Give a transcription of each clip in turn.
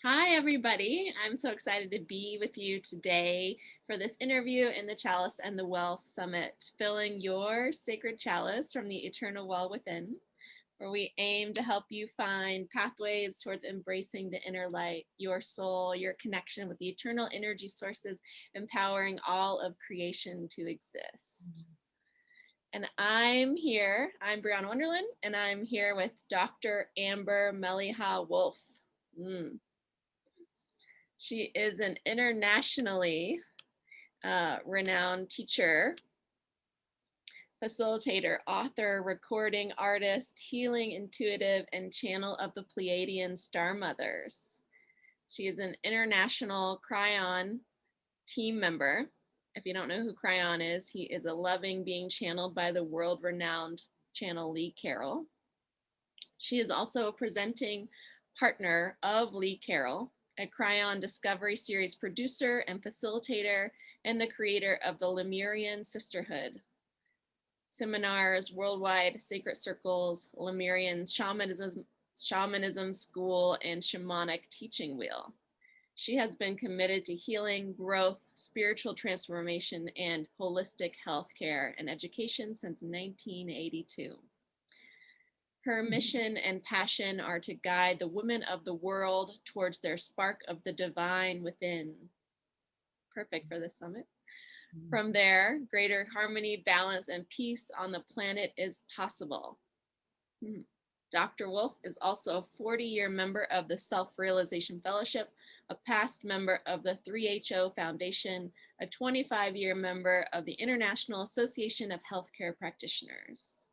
Hi, everybody. I'm so excited to be with you today for this interview in the Chalice and the Well Summit, filling your sacred chalice from the eternal well within, where we aim to help you find pathways towards embracing the inner light, your soul, your connection with the eternal energy sources, empowering all of creation to exist. And I'm Brianna Wunderlin, and I'm here with Dr. Amber Meliha Wolf. She is an internationally renowned teacher, facilitator, author, recording artist, healing intuitive, and channel of the Pleadian Star Mothers. She is an international Cryon team member. If you don't know who Cryon is, he is a loving being channeled by the world-renowned channel Lee Carroll. She is also a presenting partner of Lee Carroll, a Cryon Discovery Series producer and facilitator, and the creator of the Lemurian Sisterhood seminars, worldwide sacred circles, Lemurian shamanism school, and shamanic teaching wheel. She has been committed to healing, growth, spiritual transformation, and holistic healthcare and education since 1982. Her mission and passion are to guide the women of the world towards their spark of the divine within. Perfect for this summit. From there, greater harmony, balance, and peace on the planet is possible. Dr. Wolf is also a 40-year member of the Self-Realization Fellowship, a past member of the 3HO Foundation, a 25-year member of the International Association of Healthcare Practitioners.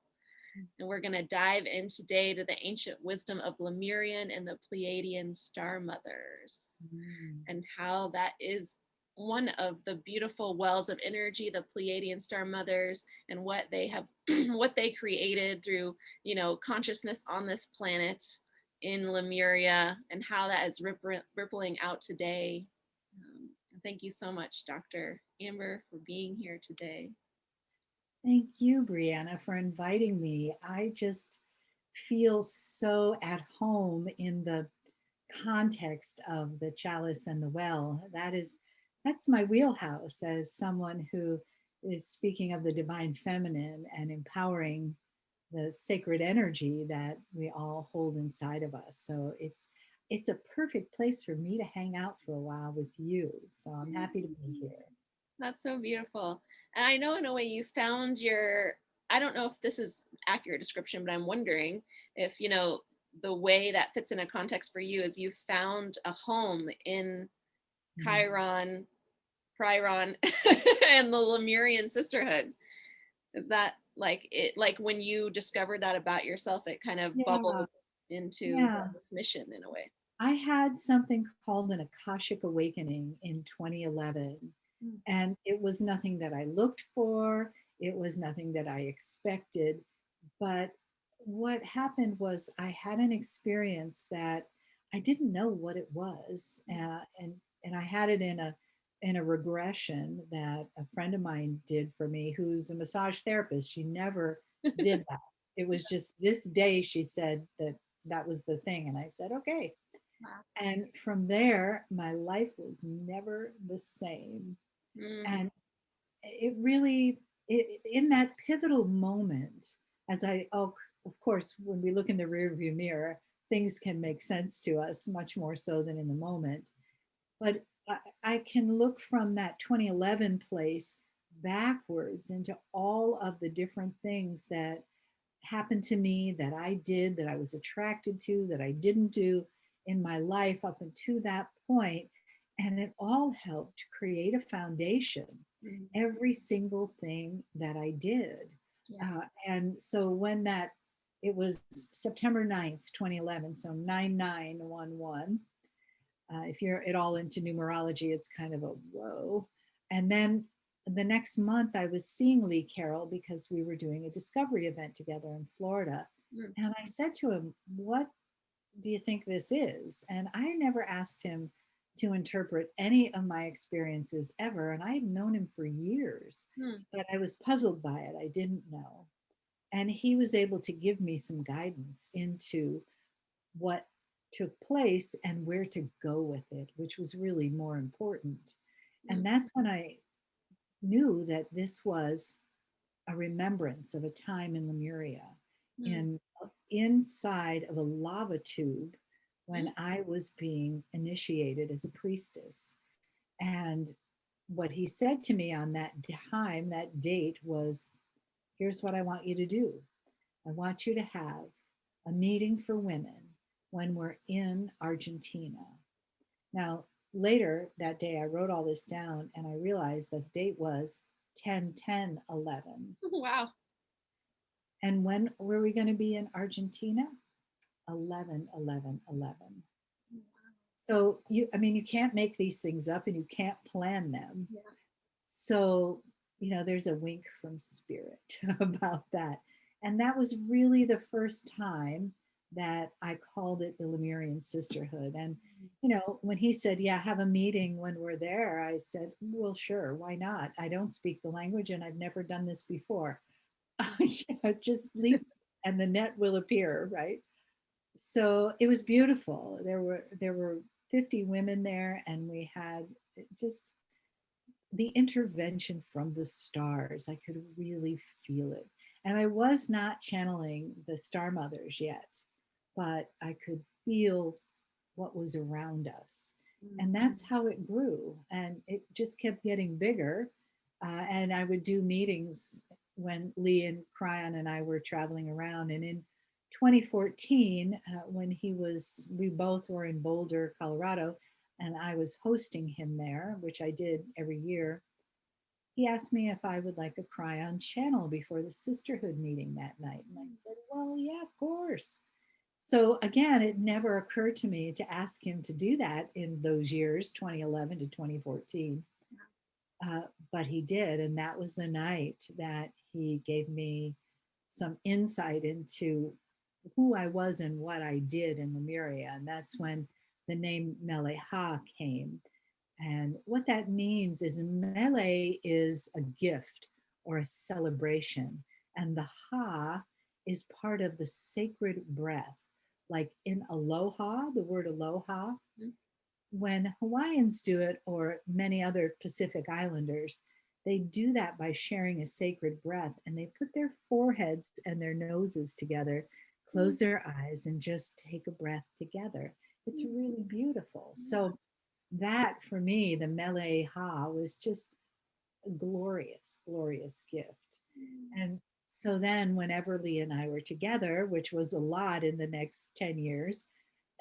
And we're going to dive in today to the ancient wisdom of Lemurian and the Pleadian Star Mothers, and how that is one of the beautiful wells of energy, the Pleadian Star Mothers, and what they have, what they created through, consciousness on this planet in Lemuria, and how that is rippling out today. Thank you so much, Dr. Amber, for being here today. Thank you, Brianna, for inviting me. I just feel so at home in the context of the chalice and the well. That's my wheelhouse as someone who is speaking of the divine feminine and empowering the sacred energy that we all hold inside of us. So it's a perfect place for me to hang out for a while with you. So I'm happy to be here. That's so beautiful. And I know in a way you found I don't know if this is accurate description, but I'm wondering if, the way that fits in a context for you is you found a home in Chiron, Priron, and the Lemurian sisterhood. Is that like when you discovered that about yourself, it kind of Yeah, bubbled into yeah. this mission in a way? I had something called an Akashic Awakening in 2011, and it was nothing that I looked for, it was nothing that I expected. But what happened was I had an experience that I didn't know what it was, and I had it in a regression that a friend of mine did for me, who's a massage therapist. She never did that. It was just this day she said that that was the thing, and I said okay. Wow. And from there, my life was never the same. And it really, in that pivotal moment, of course, when we look in the rearview mirror, things can make sense to us much more so than in the moment. But I can look from that 2011 place backwards into all of the different things that happened to me, that I did, that I was attracted to, that I didn't do in my life up until that point. And it all helped create a foundation, every single thing that I did. Yeah. And so it was September 9th, 2011, so 9911. If you're at all into numerology, it's kind of a whoa. And then the next month, I was seeing Lee Carroll because we were doing a discovery event together in Florida. And I said to him, "What do you think this is?" And I never asked him to interpret any of my experiences ever. And I had known him for years, but I was puzzled by it. I didn't know. And he was able to give me some guidance into what took place and where to go with it, which was really more important. And Mm. that's when I knew that this was a remembrance of a time in Lemuria, Mm. in inside of a lava tube when Mm. I was being initiated as a priestess. And what he said to me on that time, that date, was, here's what I want you to do. I want you to have a meeting for women when we're in Argentina. Now, later that day, I wrote all this down and I realized that the date was 10/10/11. Wow. And when were we going to be in Argentina? 11/11/11. So I mean, you can't make these things up and you can't plan them. Yeah. So, there's a wink from spirit about that. And that was really the first time that I called it the Lemurian Sisterhood. And, when he said, yeah, have a meeting when we're there, I said, well, sure, why not? I don't speak the language and I've never done this before. Yeah, just leave and the net will appear, right? So it was beautiful. There were 50 women there, and we had just the intervention from the stars. I could really feel it. And I was not channeling the Star Mothers yet, but I could feel what was around us. And that's how it grew. And it just kept getting bigger. And I would do meetings when Lee and Cryon and I were traveling around. And in 2014, when we both were in Boulder, Colorado, and I was hosting him there, which I did every year, he asked me if I would like a Cryon channel before the sisterhood meeting that night. And I said, well, yeah, of course. So again, it never occurred to me to ask him to do that in those years, 2011 to 2014. Uh, but he did. And that was the night that he gave me some insight into who I was and what I did in Lemuria. And that's when the name Meleha came. And what that means is Mele is a gift or a celebration, and the Ha is part of the sacred breath. Like in aloha, the word aloha, Mhm. when Hawaiians do it, or many other Pacific Islanders, they do that by sharing a sacred breath and they put their foreheads and their noses together, close their eyes, and just take a breath together. It's really beautiful. So, that for me, the Mele Ha was just a glorious, glorious gift. And so then, whenever Lee and I were together, which was a lot in the next 10 years,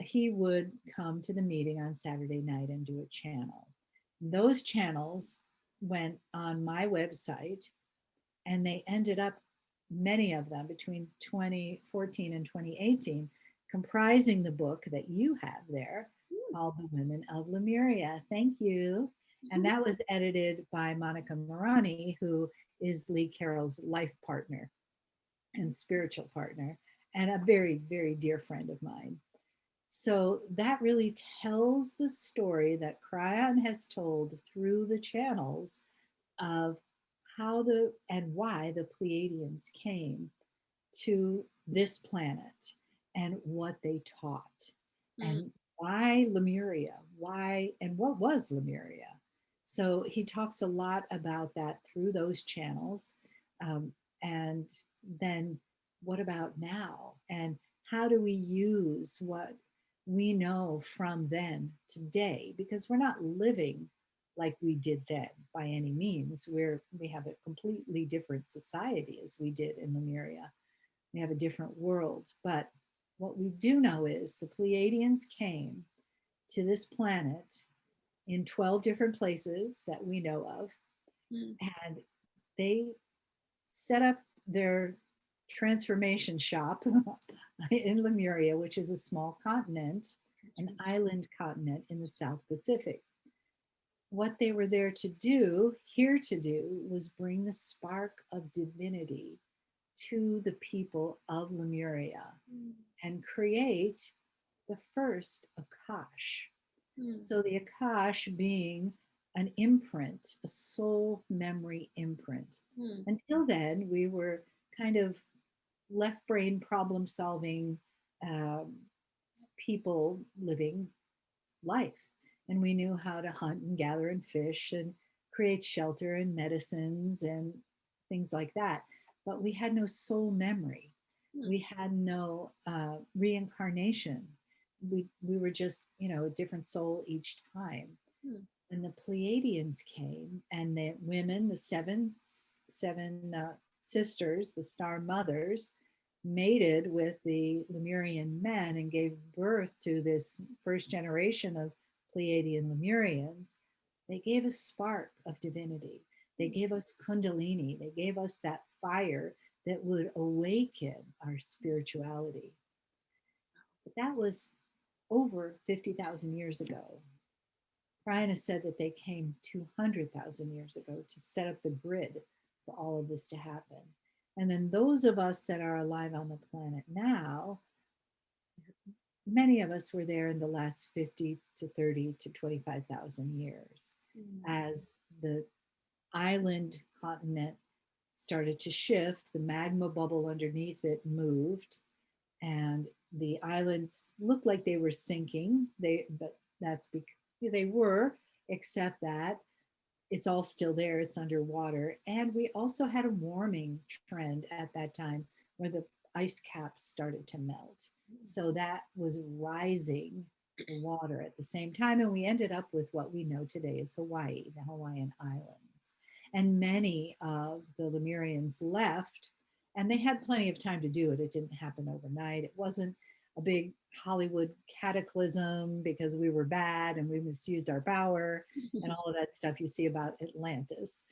he would come to the meeting on Saturday night and do a channel. Those channels went on my website and they ended up, many of them between 2014 and 2018, comprising the book that you have there called The Women of Lemuria. Thank you. And that was edited by Monica Morani, who is Lee Carroll's life partner and spiritual partner, and a very, very dear friend of mine. So that really tells the story that Cryon has told through the channels of how and why the Pleiadians came to this planet and what they taught Mm. and why Lemuria, why and what was Lemuria. So he talks a lot about that through those channels. And then what about now? And how do we use what we know from then today? Because we're not living like we did then by any means. We have a completely different society as we did in Lemuria. We have a different world. But what we do know is the Pleiadians came to this planet in 12 different places that we know of, Mm. and they set up their transformation shop in Lemuria, which is a small continent, an island continent in the South Pacific. What they were here to do, was bring the spark of divinity to the people of Lemuria and create the first Akash. Mm. So the Akash being an imprint, a soul memory imprint. Mm. Until then, we were kind of left brain problem solving people living life. And we knew how to hunt and gather and fish and create shelter and medicines and things like that. But we had no soul memory. Hmm. We had no reincarnation. We were just, a different soul each time. Hmm. And the Pleiadians came, and the women, the seven sisters, the Star Mothers, mated with the Lemurian men and gave birth to this first generation of Pleiadian Lemurians. They gave a spark of divinity. They gave us Kundalini. They gave us that fire that would awaken our spirituality. But that was over 50,000 years ago. Brianna said that they came 200,000 years ago to set up the grid for all of this to happen. And then those of us that are alive on the planet now, many of us were there in the last 50 to 30 to 25,000 years as the island continent started to shift, the magma bubble underneath it moved, and the islands looked like they were sinking. But that's because they were, except that it's all still there, it's underwater. And we also had a warming trend at that time where the ice caps started to melt. So that was rising the water at the same time. And we ended up with what we know today as Hawaii, the Hawaiian Islands. And many of the Lemurians left, and they had plenty of time to do it. It didn't happen overnight. It wasn't a big Hollywood cataclysm because we were bad and we misused our power and all of that stuff you see about Atlantis.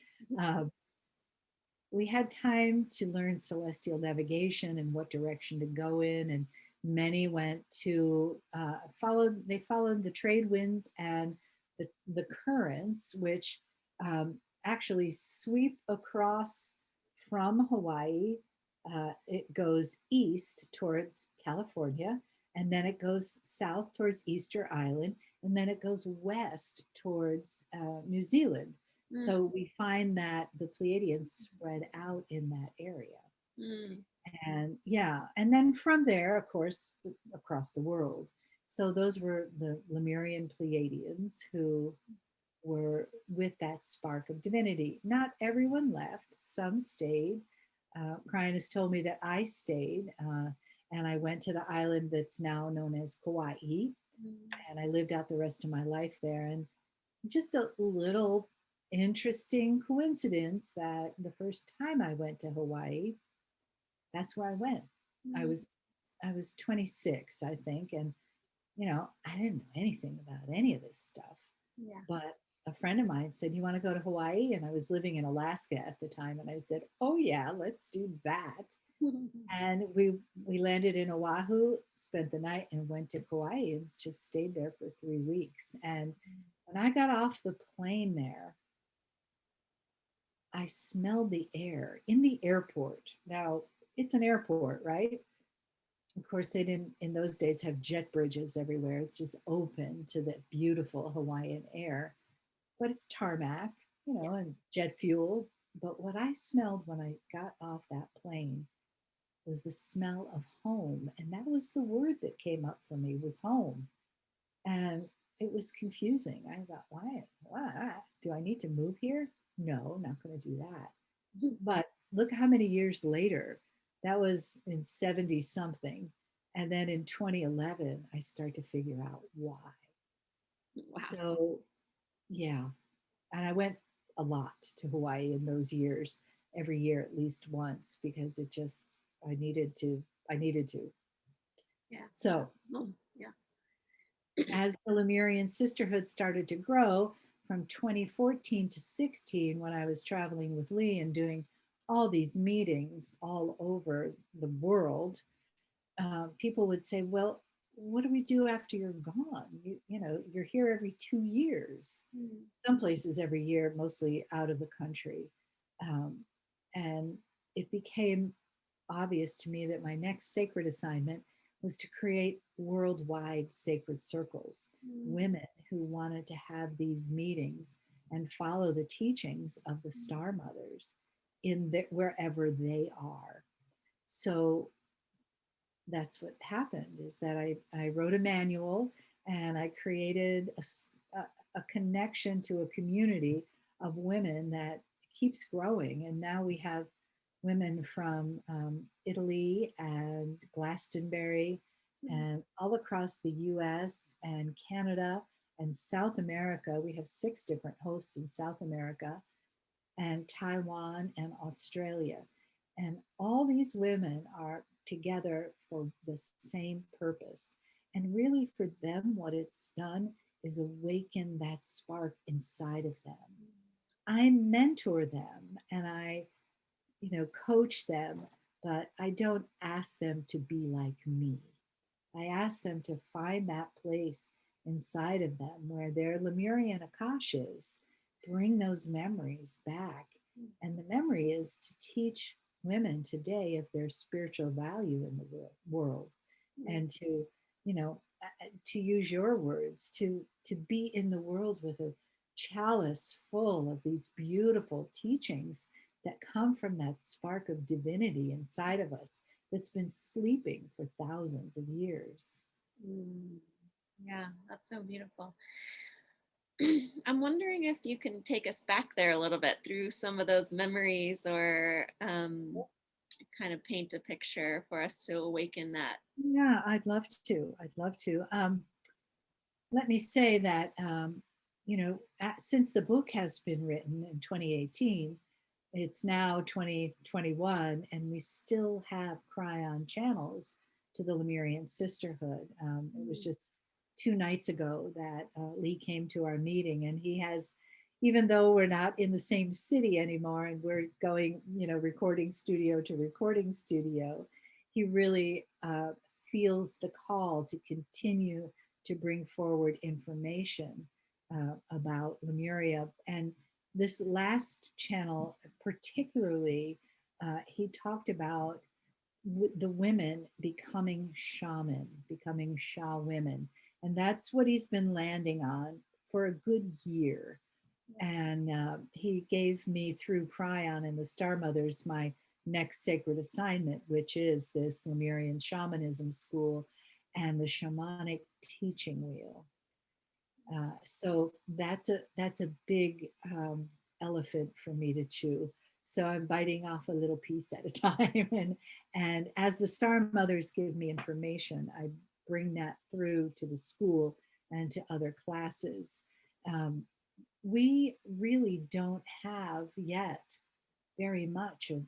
We had time to learn celestial navigation and what direction to go in, and many went to they followed the trade winds and the currents, which actually sweep across from Hawaii. It goes east towards California, and then it goes south towards Easter Island, and then it goes west towards New Zealand. So we find that the Pleiadians spread out in that area. And yeah, and then from there, of course, across the world. So those were the Lemurian Pleiadians who were with that spark of divinity. Not everyone left, some stayed. Brian has told me that I stayed, and I went to the island that's now known as Kauai, and I lived out the rest of my life there. And just a little interesting coincidence that the first time I went to Hawaii, that's where I went. I was 26, I think, and I didn't know anything about any of this stuff. Yeah. But a friend of mine said, "You want to go to Hawaii?" And I was living in Alaska at the time, and I said, "Oh yeah, let's do that." And we landed in Oahu, spent the night, and went to Kauai and just stayed there for 3 weeks. And when I got off the plane there, I smelled the air in the airport. Now, it's an airport, right? Of course, they didn't in those days have jet bridges everywhere. It's just open to the beautiful Hawaiian air, but it's tarmac, and jet fuel. But what I smelled when I got off that plane was the smell of home. And that was the word that came up for me, was home. And it was confusing. I thought, why do I need to move here? No, not going to do that. But look how many years later, that was in 70 something. And then in 2011, I start to figure out why. Wow. So, yeah. And I went a lot to Hawaii in those years, every year at least once, because I needed to. Yeah. So, yeah. as the Lemurian sisterhood started to grow from 2014 to 16, when I was traveling with Lee and doing all these meetings all over the world, people would say, "Well, what do we do after you're gone? You're here every 2 years, some places every year, mostly out of the country." And it became obvious to me that my next sacred assignment was to create worldwide sacred circles, women who wanted to have these meetings and follow the teachings of the Star Mothers wherever they are. So that's what happened, is that I wrote a manual, and I created a connection to a community of women that keeps growing. And now we have women from Italy and Glastonbury and all across the US and Canada and South America. We have 6 different hosts in South America and Taiwan and Australia. And all these women are together for the same purpose. And really, for them, what it's done is awaken that spark inside of them. I mentor them and I coach them, but I don't ask them to be like me. I ask them to find that place inside of them where their Lemurian Akashas bring those memories back. And the memory is to teach women today of their spiritual value in the world, and to use your words, to be in the world with a chalice full of these beautiful teachings that come from that spark of divinity inside of us that's been sleeping for thousands of years. Mm. Yeah, that's so beautiful. I'm wondering if you can take us back there a little bit through some of those memories, or kind of paint a picture for us to awaken that. Yeah, I'd love to. I'd love to. Let me say that, since the book has been written in 2018, it's now 2021, and we still have Cryon channels to the Lemurian Sisterhood. It was just 2 nights ago that Lee came to our meeting, and he has, even though we're not in the same city anymore and we're going, recording studio to recording studio, he really feels the call to continue to bring forward information about Lemuria. And this last channel, particularly, he talked about the women becoming shaman, becoming Sha women. And that's what he's been landing on for a good year. And he gave me, through Cryon and the Star Mothers, my next sacred assignment, which is this Lemurian shamanism school and the shamanic teaching wheel. So that's a big elephant for me to chew. So I'm biting off a little piece at a time, and as the Star Mothers give me information, I bring that through to the school and to other classes. Um, we really don't have yet very much of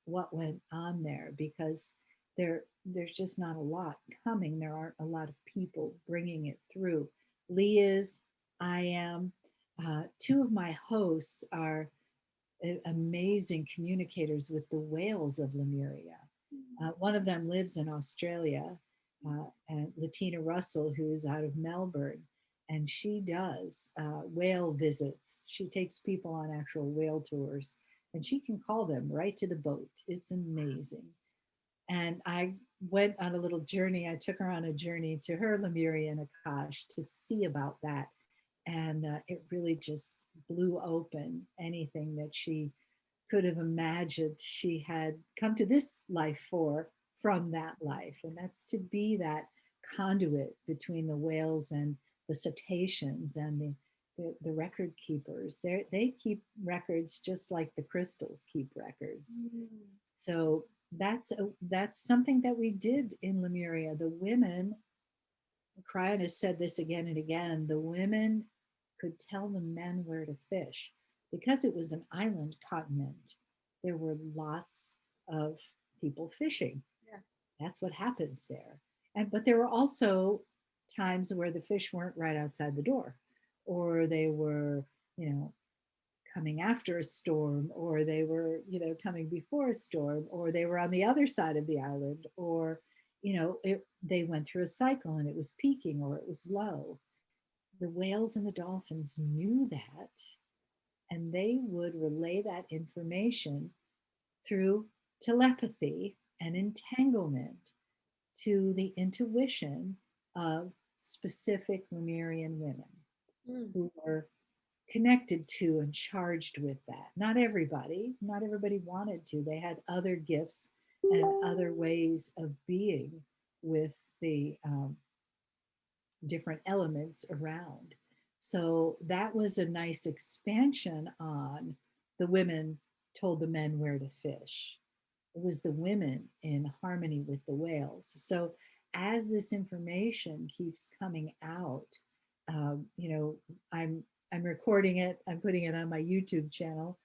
what went on there, because there's just not a lot coming. There aren't a lot of people bringing it through. Lee is, I am. 2 of my hosts are amazing communicators with the whales of Lemuria. One of them lives in Australia, and Latina Russell, who is out of Melbourne, and she does whale visits. She takes people on actual whale tours, and she can call them right to the boat. It's amazing. And I went on a little journey. I took her on a journey to her Lemurian Akash to see about that. And it really just blew open anything that she could have imagined she had come to this life for from that life. And that's to be that conduit between the whales and the cetaceans and the record keepers. They keep records just like the crystals keep records. So that's something that we did in Lemuria. The women, Cryon has said this again and again, the women could tell the men where to fish. Because it was an island continent, there were lots of people fishing. Yeah. That's what happens there. But there were also times where the fish weren't right outside the door, or they were, coming after a storm, or they were, coming before a storm, or they were on the other side of the island, or, they went through a cycle and it was peaking or it was low. The whales and the dolphins knew that, and they would relay that information through telepathy and entanglement to the intuition of specific Lemurian women who were connected to and charged with that. Not everybody wanted to. They had other gifts and other ways of being. with the different elements around. So that was a nice expansion on the women told the men where to fish. It was the women in harmony with the whales. So as this information keeps coming out, you know, I'm recording it. I'm putting it on my YouTube channel.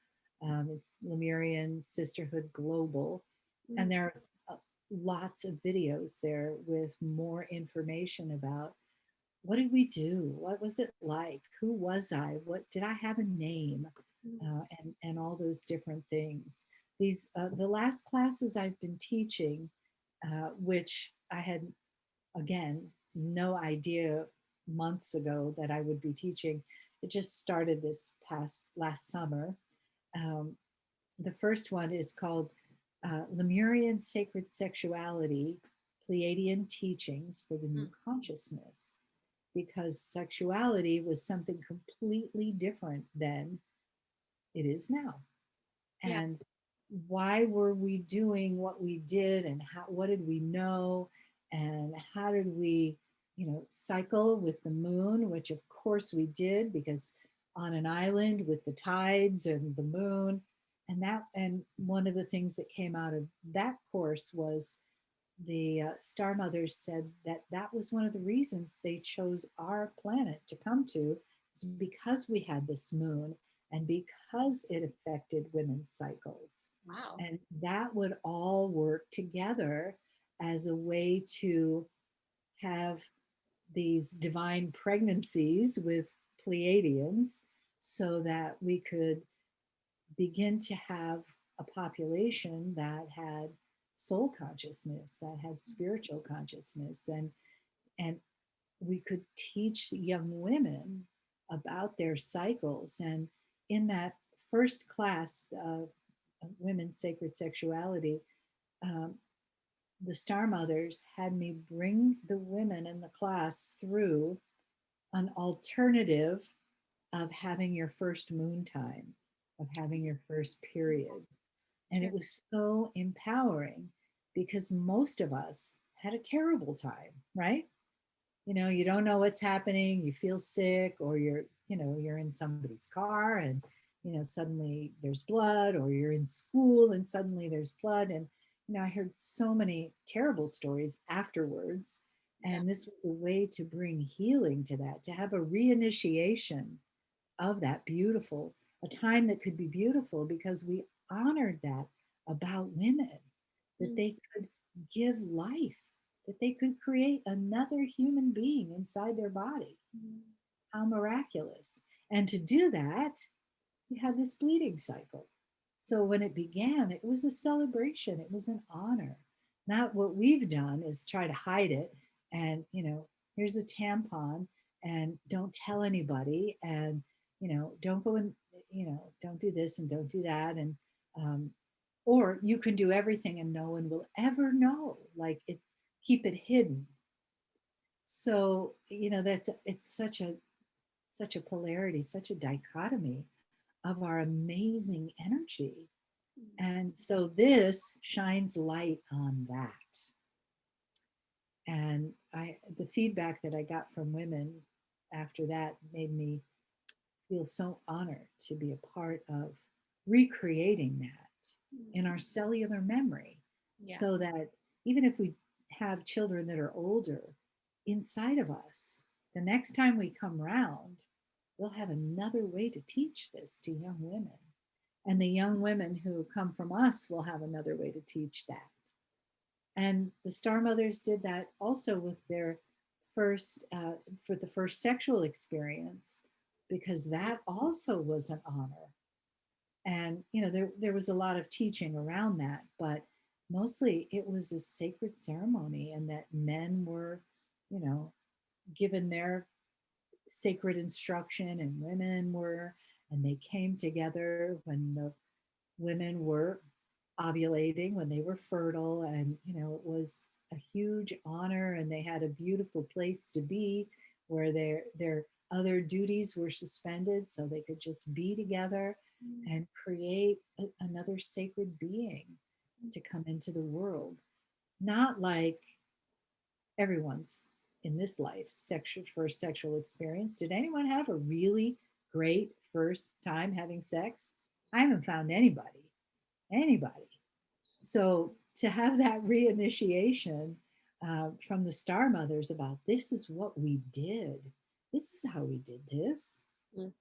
It's Lemurian Sisterhood Global, and Mm. there's lots of videos there with more information about what did we do? What was it like? Who was I? What did I have a name? And all those different things. These the last classes I've been teaching, which I had again no idea months ago that I would be teaching. It just started this past last summer. Um, the first one is called Lemurian Sacred Sexuality, Pleiadian Teachings for the New Mm. Consciousness, because sexuality was something completely different than it is now. Yeah. And why were we doing what we did, and how, what did we know, and how did we, you know, cycle with the moon, which of course we did, because on an island with the tides and the moon. And one of the things that came out of that course was the Star Mothers said that that was one of the reasons they chose our planet to come to, is because we had this moon and because it affected women's cycles. Wow. And that would all work together as a way to have these divine pregnancies with Pleiadians so that we could begin to have a population that had soul consciousness, that had spiritual consciousness, and we could teach young women about their cycles. And in that first class of women's sacred sexuality, um, the Star Mothers had me bring the women in the class through an alternative of having your first moon time, of having your first period. And Yeah. it was so empowering because most of us had a terrible time, right? You know, you don't know what's happening, you feel sick, or you're, you know, you're in somebody's car and, you know, suddenly there's blood, or you're in school and suddenly there's blood. And, you know, I heard so many terrible stories afterwards. Yeah. And this was a way to bring healing to that, to have a reinitiation of that beautiful, a time that could be beautiful because we honored that about women, that Mm. they could give life, that they could create another human being inside their body. Mm. How miraculous. And to do that, you had this bleeding cycle. So when it began, it was a celebration, it was an honor. Not what we've done is try to hide it and, you know, here's a tampon and don't tell anybody and, you know, don't go and, you know, don't do this and don't do that. And, um, or you can do everything and no one will ever know, like it, keep it hidden. So, you know, that's, it's such a polarity, such a dichotomy of our amazing energy. And so this shines light on that. And the feedback that I got from women after that made me feel so honored to be a part of recreating that in our cellular memory, Yeah. so that even if we have children that are older inside of us, the next time we come round, we'll have another way to teach this to young women. And the young women who come from us will have another way to teach that. And the Star Mothers did that also with their first, for the first sexual experience, because that also was an honor. And, you know, there was a lot of teaching around that, but mostly it was a sacred ceremony, and that men were, you know, given their sacred instruction and women were, and they came together when the women were ovulating, when they were fertile, and you know it was a huge honor, and they had a beautiful place to be where their other duties were suspended so they could just be together Mm. and create another sacred being to come into the world. Not like everyone's in this life sexual first sexual experience. Did anyone have a really great first time having sex? I haven't found anybody. So to have that reinitiation from the Star Mothers about this is what we did, this is how we did this, Mm.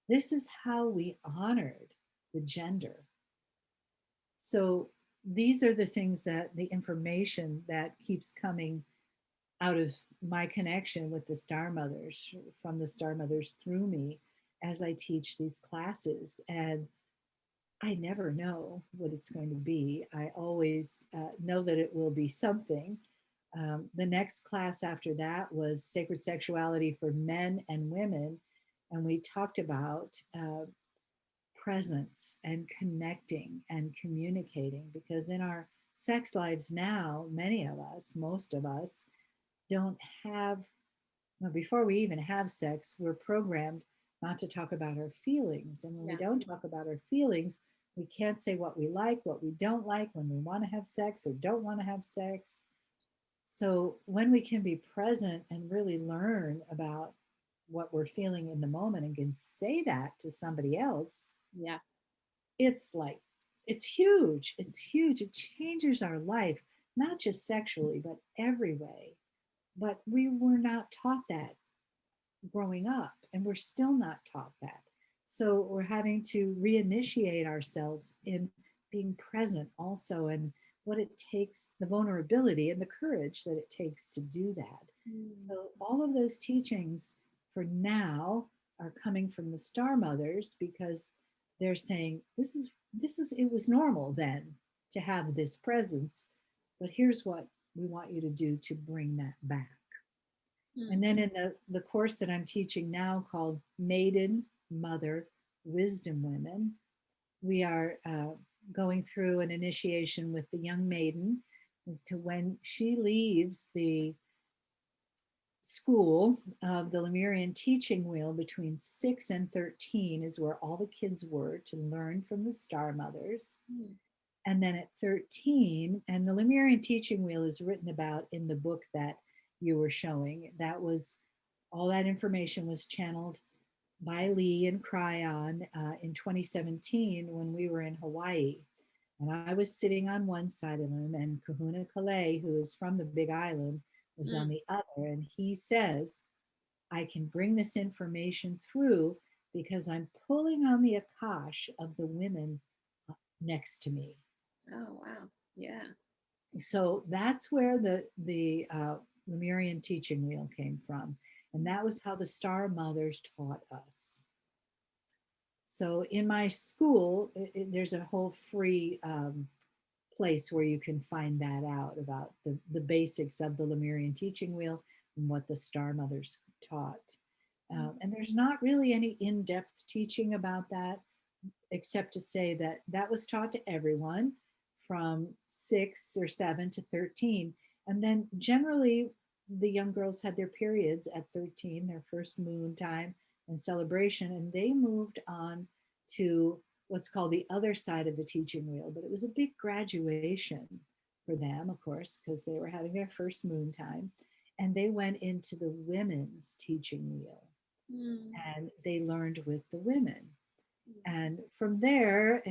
this is how we honored the gender. So these are the things that the information that keeps coming out of my connection with the Star Mothers, from the Star Mothers through me as I teach these classes. And I never know what it's going to be. I always know that it will be something. The next class after that was Sacred Sexuality for Men and Women. And we talked about presence and connecting and communicating, because in our sex lives now, many of us, most of us, don't have, well, before we even have sex, we're programmed not to talk about our feelings. And when we Yeah. don't talk about our feelings, we can't say what we like, what we don't like, when we want to have sex or don't want to have sex. So when we can be present and really learn about what we're feeling in the moment and can say that to somebody else, Yeah. it's like, it's huge. It's huge. It changes our life, not just sexually, but every way. But we were not taught that growing up, and we're still not taught that. So we're having to reinitiate ourselves in being present also, and what it takes, the vulnerability and the courage that it takes to do that. Mm. So all of those teachings for now are coming from the Star Mothers, because they're saying this is it was normal then to have this presence, but here's what we want you to do to bring that back. And Mm. then in the course that I'm teaching now, called Maiden, Mother, Wisdom Women, we are going through an initiation with the young maiden as to when she leaves the school of the Lemurian teaching wheel between 6 and 13 is where all the kids were to learn from the Star Mothers. Mm. And then at 13, and the Lemurian teaching wheel is written about in the book that you were showing. That was, all that information was channeled by Lee and Cryon in 2017 when we were in Hawaii. And I was sitting on one side of him, and Kahuna Kalei, who is from the Big Island, was on Mm. the other. And he says, I can bring this information through because I'm pulling on the Akash of the women next to me. Oh, wow. Yeah. So that's where the Lemurian teaching wheel came from, and that was how the Star Mothers taught us. So in my school, there's a whole free place where you can find that out about the basics of the Lemurian teaching wheel and what the Star Mothers taught. And there's not really any in-depth teaching about that, except to say that that was taught to everyone from 6 or 7 to 13. And then generally, the young girls had their periods at 13, their first moon time and celebration, and they moved on to what's called the other side of the teaching wheel. But it was a big graduation for them, of course, because they were having their first moon time. And they went into the women's teaching wheel, Mm. and they learned with the women. And from there,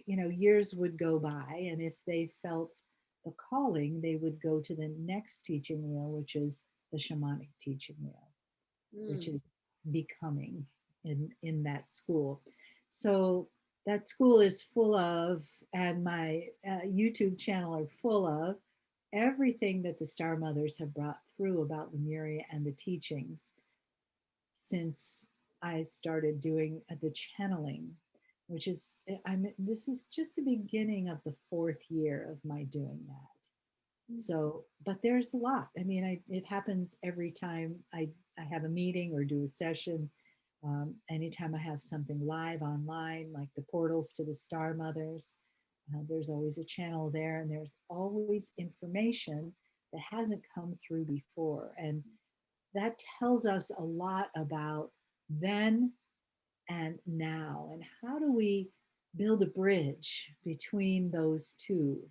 years would go by, and if they felt the calling, they would go to the next teaching wheel, which is the shamanic teaching wheel, which Mm. is becoming in that school. So that school is full of, and my YouTube channel are full of, everything that the Star Mothers have brought through about Lemuria and the teachings since I started doing the channeling, which is, this is just the beginning of the 4th year of my doing that. So, but there's a lot. I mean, it happens every time I have a meeting or do a session. Anytime I have something live online, like the portals to the Star Mothers, there's always a channel there, and there's always information that hasn't come through before. And that tells us a lot about then and now, and how do we build a bridge between those two,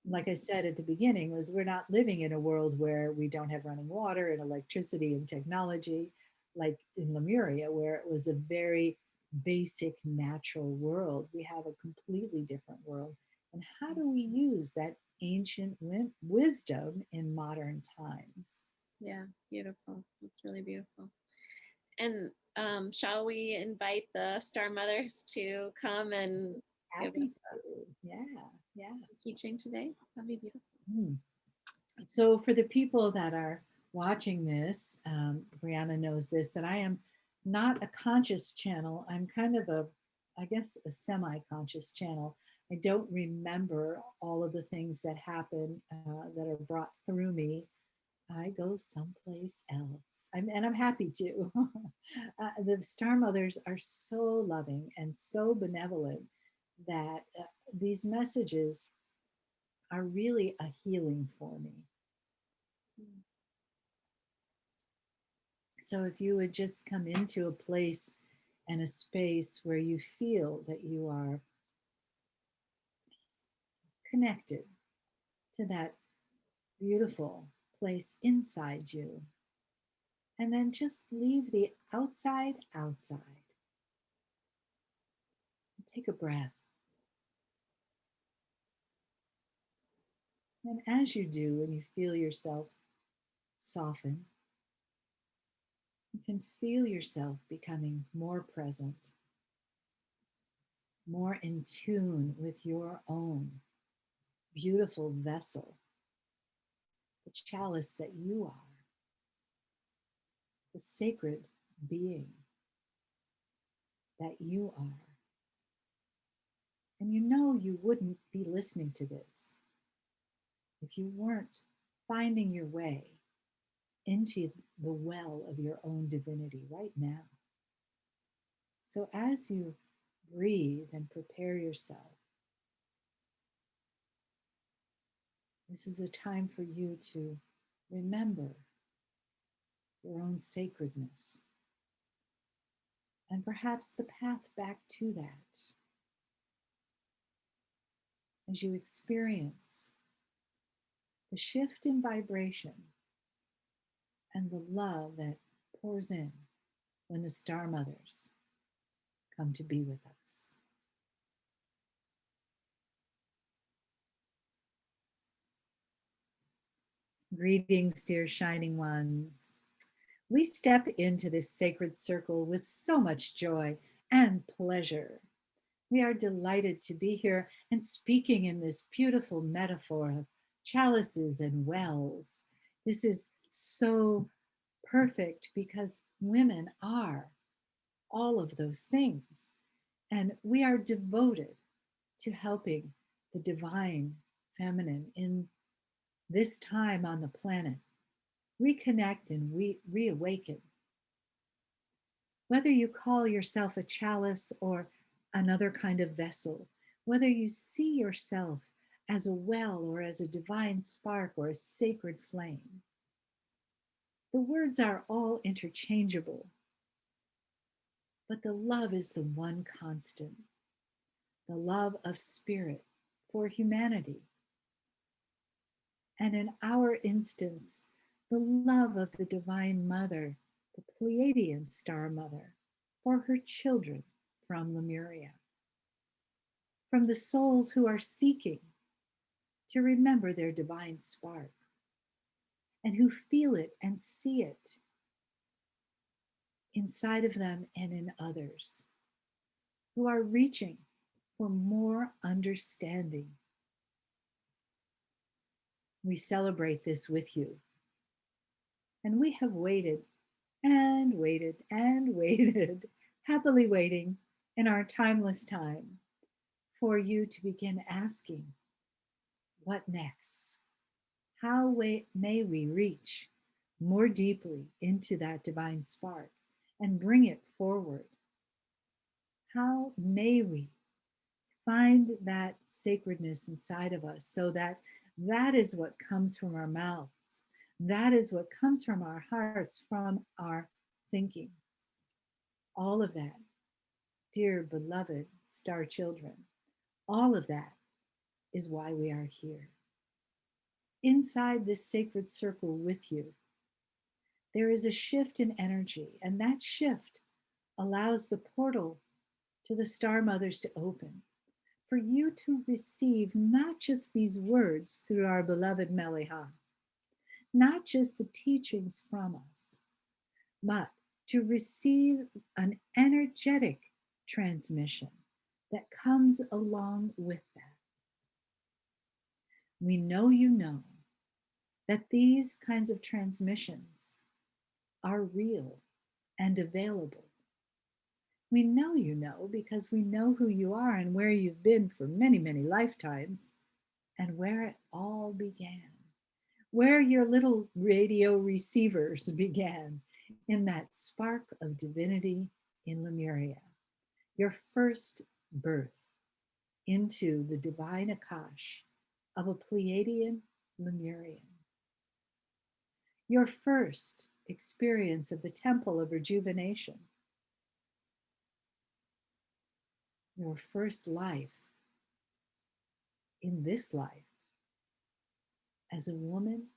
like I said at the beginning, was we're not living in a world where we don't have running water and electricity and technology, like in Lemuria, where it was a very basic natural world. We have a completely different world. And how do we use that ancient wisdom in modern times? Yeah, beautiful. It's really beautiful. And shall we invite the Star Mothers to come and give Happy us to. Yeah, yeah. some teaching today? That'd be beautiful. Mm. So, for the people that are watching this, Brianna knows this, that I am not a conscious channel. I'm kind of a, I guess, a semi conscious channel. I don't remember all of the things that happen that are brought through me. I go someplace else. And I'm happy to. The Star Mothers are so loving and so benevolent that these messages are really a healing for me. Mm. So if you would just come into a place and a space where you feel that you are connected to that beautiful place inside you, and then just leave the outside outside. Take a breath. And as you do, and you feel yourself soften, you can feel yourself becoming more present, more in tune with your own beautiful vessel, the chalice that you are, the sacred being that you are. And you know you wouldn't be listening to this if you weren't finding your way into the well of your own divinity right now. So as you breathe and prepare yourself, this is a time for you to remember your own sacredness and perhaps the path back to that as you experience the shift in vibration and the love that pours in when the Star Mothers come to be with us. Greetings, dear shining ones. We step into this sacred circle with so much joy and pleasure. We are delighted to be here and speaking in this beautiful metaphor of chalices and wells. This is so perfect because women are all of those things. And we are devoted to helping the divine feminine in this time on the planet reconnect and reawaken. Whether you call yourself a chalice or another kind of vessel, whether you see yourself as a well or as a divine spark or a sacred flame, the words are all interchangeable, but the love is the one constant, the love of spirit for humanity. And in our instance, the love of the Divine Mother, the Pleiadian Star Mother, for her children from Lemuria, from the souls who are seeking to remember their divine spark and who feel it and see it inside of them and in others, who are reaching for more understanding. We celebrate this with you. And we have waited and waited and waited, happily waiting in our timeless time for you to begin asking, what next? How may we reach more deeply into that divine spark and bring it forward? How may we find that sacredness inside of us so that that is what comes from our mouths? That is what comes from our hearts, from our thinking. All of that, dear beloved star children, all of that is why we are here. inside this sacred circle with you, there is a shift in energy, and that shift allows the portal to the Star Mothers to open, for you to receive not just these words through our beloved Meliha, not just the teachings from us, but to receive an energetic transmission that comes along with that. We know you know that these kinds of transmissions are real and available. We know you know because we know who you are and where you've been for many, many lifetimes and where it all began, where your little radio receivers began in that spark of divinity in Lemuria, your first birth into the divine Akash of a Pleiadian Lemurian, your first experience of the temple of rejuvenation, your first life in this life as a woman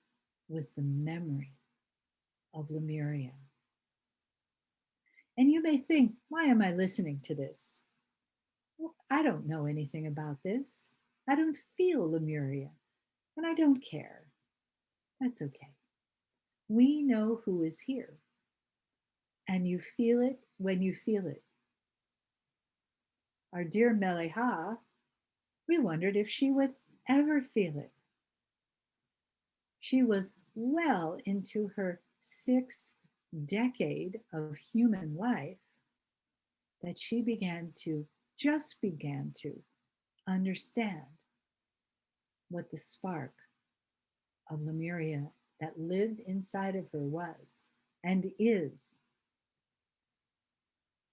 with the memory of Lemuria. And you may think, why am I listening to this? Well, I don't know anything about this. I don't feel Lemuria, and I don't care. That's okay. We know who is here, and you feel it when you feel it. Our dear Meleha, we wondered if she would ever feel it. She was well into her 6th decade of human life that she began to understand what the spark of Lemuria that lived inside of her was and is.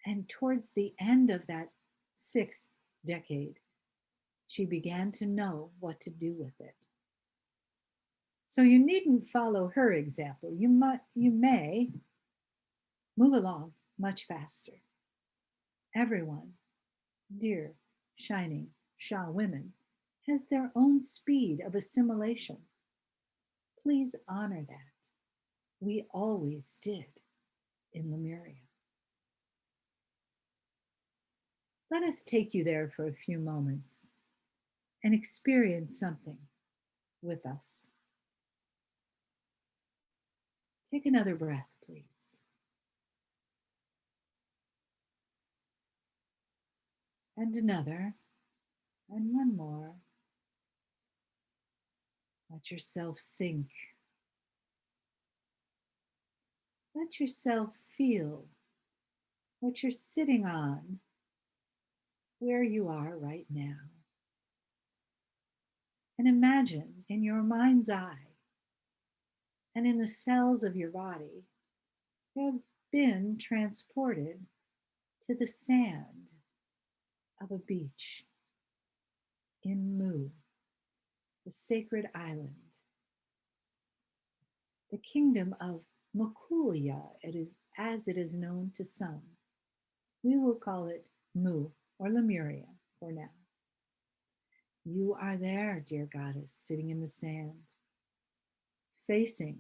And towards the end of that 6th decade, she began to know what to do with it. So you needn't follow her example. You may move along much faster. Everyone, dear, shining Shah women, has their own speed of assimilation. Please honor that. We always did in Lemuria. Let us take you there for a few moments and experience something with us. Take another breath, please. And another, and one more. Let yourself sink. Let yourself feel what you're sitting on, where you are right now. And imagine in your mind's eye and in the cells of your body, you have been transported to the sand of a beach in Mu, the sacred island, the kingdom of Makulia, as it is known to some. We will call it Mu or Lemuria for now. You are there, dear goddess, sitting in the sand, facing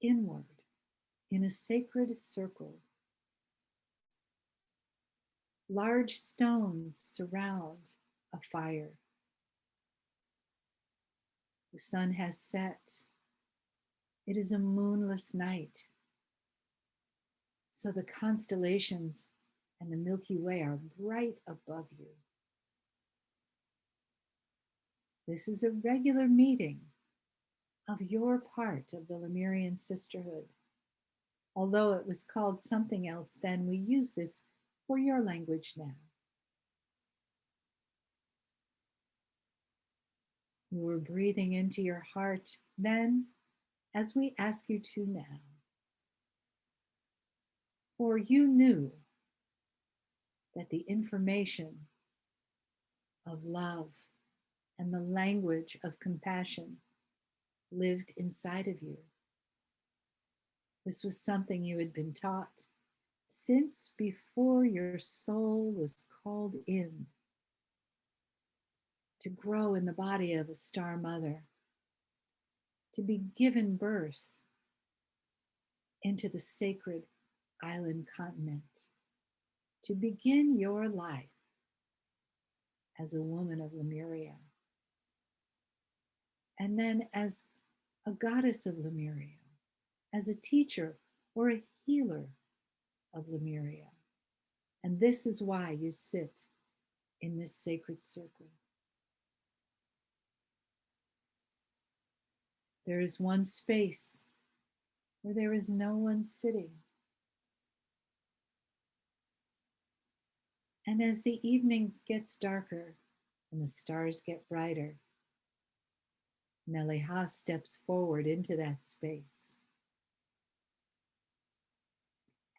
inward in a sacred circle. Large stones surround a fire. The sun has set. It is a moonless night. So the constellations and the Milky Way are right above you. This is a regular meeting of your part of the Lemurian sisterhood. Although it was called something else then, we use this for your language now. You were breathing into your heart then, as we ask you to now. For you knew that the information of love and the language of compassion lived inside of you. This was something you had been taught since before your soul was called in to grow in the body of a star mother to be given birth into the sacred island continent, to begin your life as a woman of Lemuria, and then as a goddess of Lemuria, as a teacher or a healer of Lemuria. And this is why you sit in this sacred circle. There is one space where there is no one sitting. And as the evening gets darker and the stars get brighter, Meleha steps forward into that space.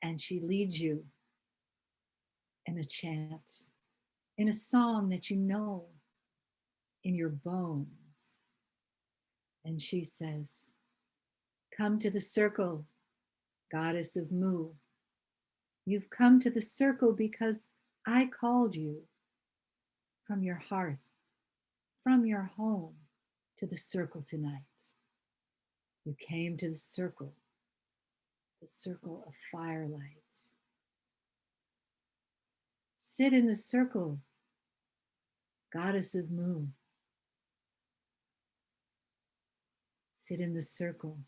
And she leads you in a chant, in a song that you know in your bones. And she says, "Come to the circle, goddess of Mu. You've come to the circle because I called you from your hearth, from your home, to the circle tonight. You came to the circle of firelight. Sit in the circle, goddess of Mu. Sit in the circle.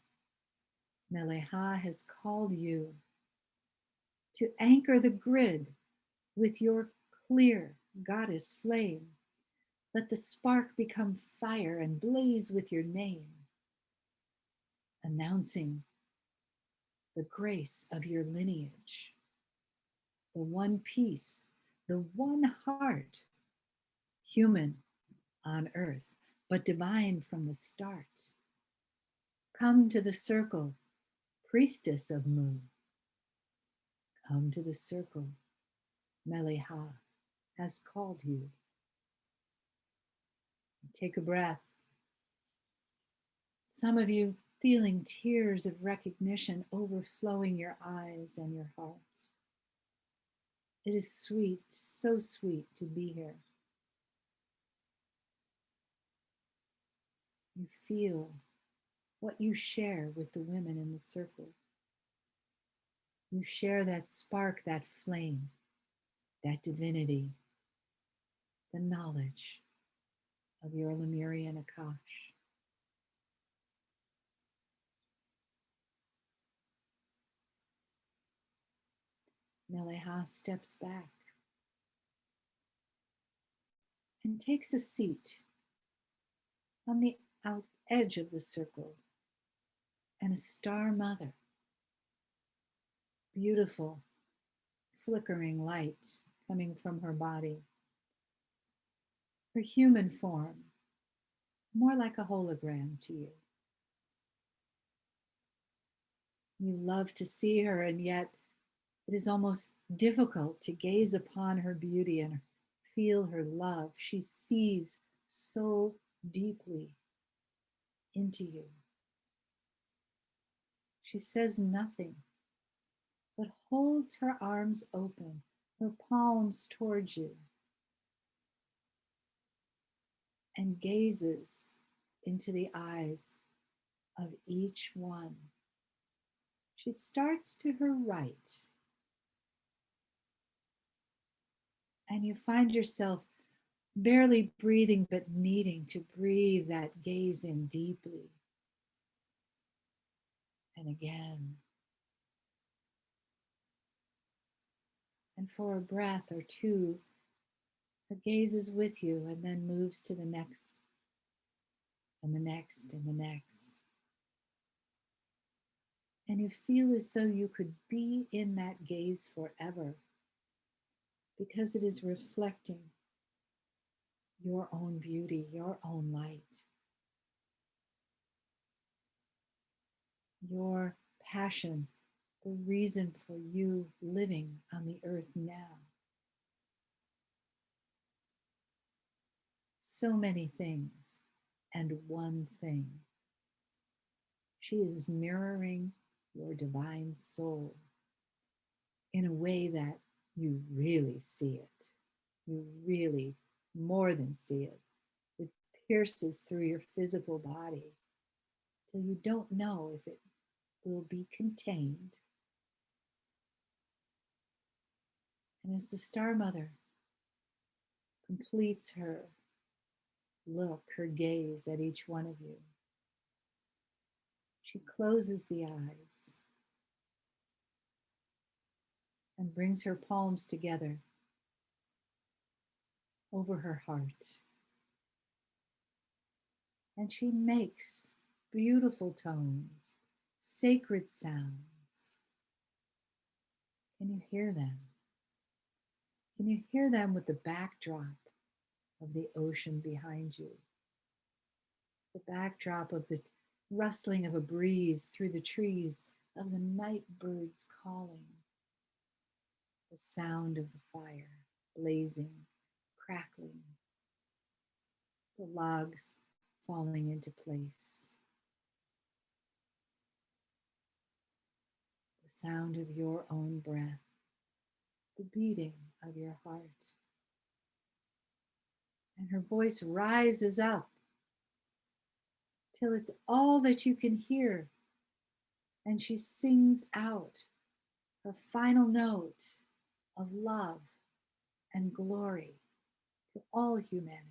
Meleha has called you to anchor the grid with your clear goddess flame. Let the spark become fire and blaze with your name, announcing the grace of your lineage, the one piece, the one heart, human on earth, but divine from the start. Come to the circle, priestess of Mu. Come to the circle, Meleha has called you. Take a breath. Some of you feeling tears of recognition overflowing your eyes and your heart. It is sweet, so sweet to be here. You feel what you share with the women in the circle. You share that spark, that flame, that divinity, the knowledge of your Lemurian Akash. Meleha steps back and takes a seat on the out edge of the circle, and a star mother, beautiful, flickering light coming from her body. Her human form, more like a hologram to you. You love to see her, and yet it is almost difficult to gaze upon her beauty and feel her love. She sees so deeply into you. She says nothing, but holds her arms open, her palms towards you, and gazes into the eyes of each one. She starts to her right, and you find yourself barely breathing, but needing to breathe that gaze in deeply. And again. And for a breath or two, her gaze is with you and then moves to the next, and the next, and the next. And you feel as though you could be in that gaze forever, because it is reflecting your own beauty, your own light, your passion, the reason for you living on the earth now. So many things and one thing. She is mirroring your divine soul in a way that you really see it. You really more than see it. It pierces through your physical body So you don't know if it will be contained. And as the Star Mother completes her look, her gaze at each one of you, she closes the eyes and brings her palms together over her heart. And she makes beautiful tones, sacred sounds. Can you hear them? Can you hear them with the backdrop of the ocean behind you? The backdrop of the rustling of a breeze through the trees, of the night birds calling, the sound of the fire blazing, crackling, the logs falling into place, the sound of your own breath, the beating of your heart. And her voice rises up till it's all that you can hear. And she sings out her final note of love and glory to all humanity.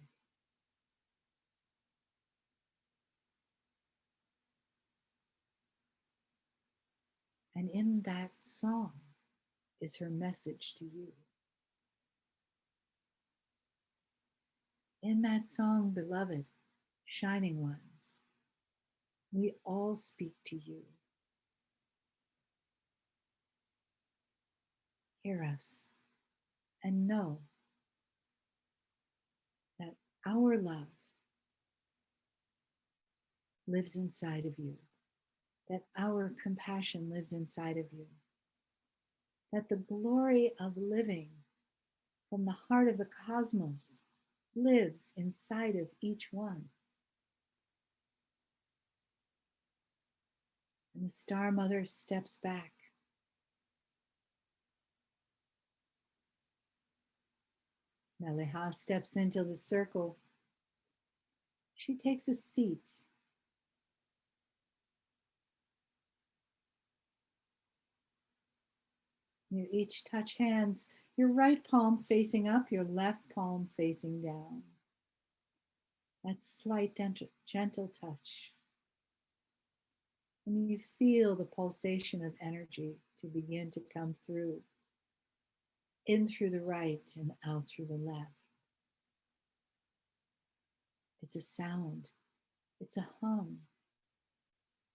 And in that song is her message to you. In that song, beloved, shining ones, we all speak to you. Hear us and know that our love lives inside of you, that our compassion lives inside of you, that the glory of living from the heart of the cosmos lives inside of each one. And the Star Mother steps back. Meleha steps into the circle. She takes a seat. You each touch hands, your right palm facing up, your left palm facing down. That slight gentle touch. And you feel the pulsation of energy to begin to come through, in through the right and out through the left. It's a sound, it's a hum,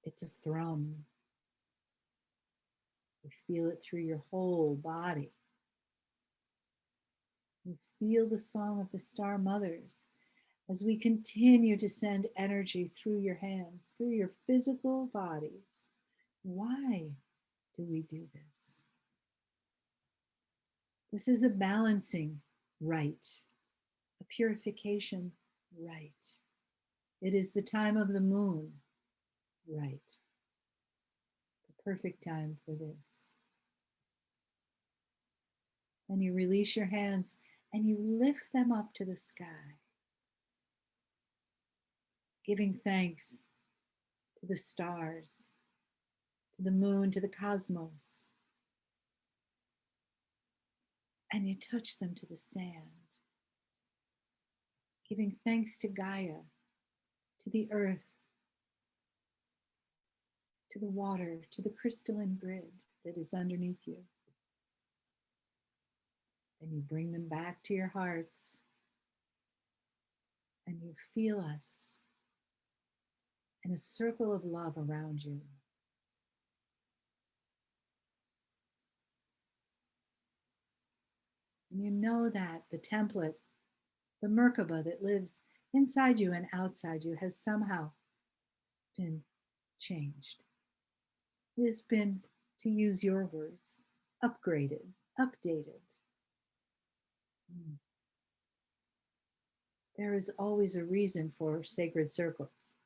it's a thrum. You feel it through your whole body. You feel the song of the Star Mothers as we continue to send energy through your hands, through your physical bodies. Why do we do this? This is a balancing rite, a purification rite. It is the time of the moon rite, the perfect time for this. And you release your hands and you lift them up to the sky, giving thanks to the stars, to the moon, to the cosmos. And you touch them to the sand, giving thanks to Gaia, to the earth, to the water, to the crystalline grid that is underneath you. And you bring them back to your hearts, and you feel us in a circle of love around you. And you know that the template, the Merkaba that lives inside you and outside you has somehow been changed. It has been, to use your words, upgraded, updated. There is always a reason for sacred circles.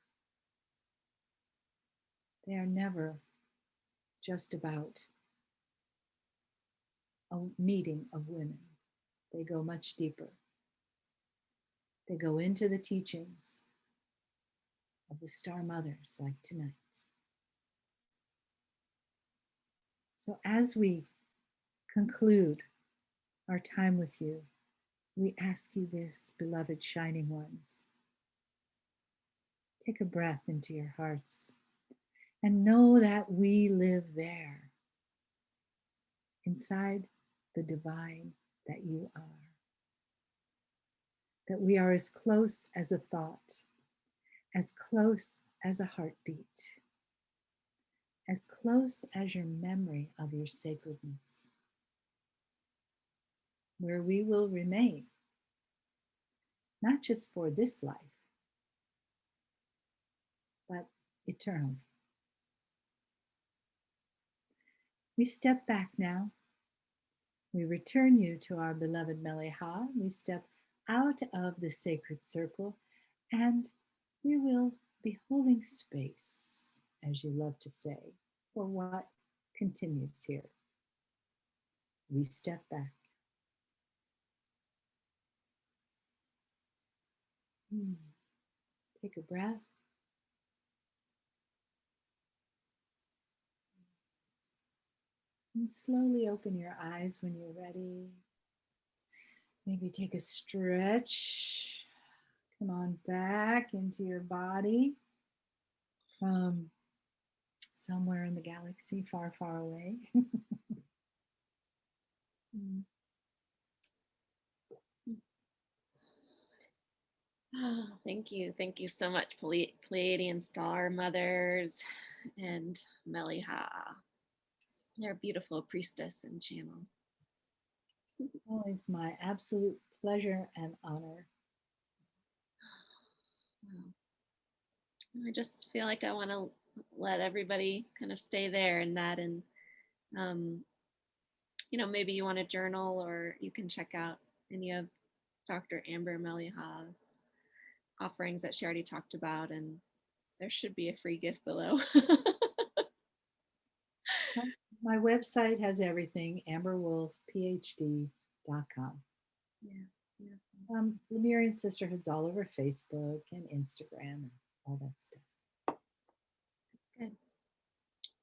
They are never just about a meeting of women. They go much deeper. They go into the teachings of the Star Mothers like tonight. So as we conclude our time with you, we ask you this, beloved shining ones. Take a breath into your hearts and know that we live there, inside the divine that you are. That we are as close as a thought, as close as a heartbeat, as close as your memory of your sacredness, where we will remain, not just for this life, but eternally. We step back now. We return you to our beloved Meliha. We step out of the sacred circle and we will be holding space, as you love to say, for what continues here. We step back. Take a breath. And slowly open your eyes when you're ready. Maybe take a stretch. Come on back into your body from somewhere in the galaxy, far, far away. Oh, thank you. Thank you so much, Pleiadian Star Mothers and Meliha. You're a beautiful priestess and channel. Always my absolute pleasure and honor. Wow. I just feel like I want to let everybody kind of stay there in that, and maybe you want to journal, or you can check out any of Dr. Amber Meliha's offerings that she already talked about, and there should be a free gift below. My website has everything, amberwolfphd.com. Yeah. Lemurian Sisterhood's all over Facebook and Instagram and all that stuff. That's good.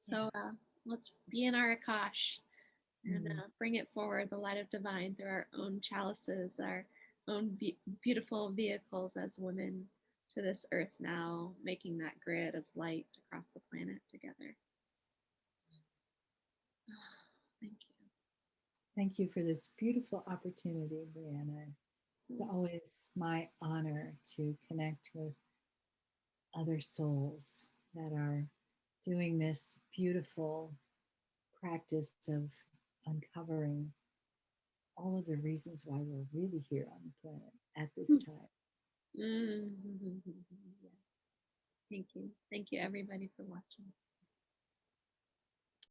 So let's be in our Akash and bring it forward, the light of divine, through our own chalices, our own beautiful vehicles as women to this earth now, making that grid of light across the planet together. Thank you. Thank you for this beautiful opportunity, Brianna. It's always my honor to connect with other souls that are doing this beautiful practice of uncovering all of the reasons why we're really here on the planet at this time. Yeah. Thank you. Thank you, everybody, for watching.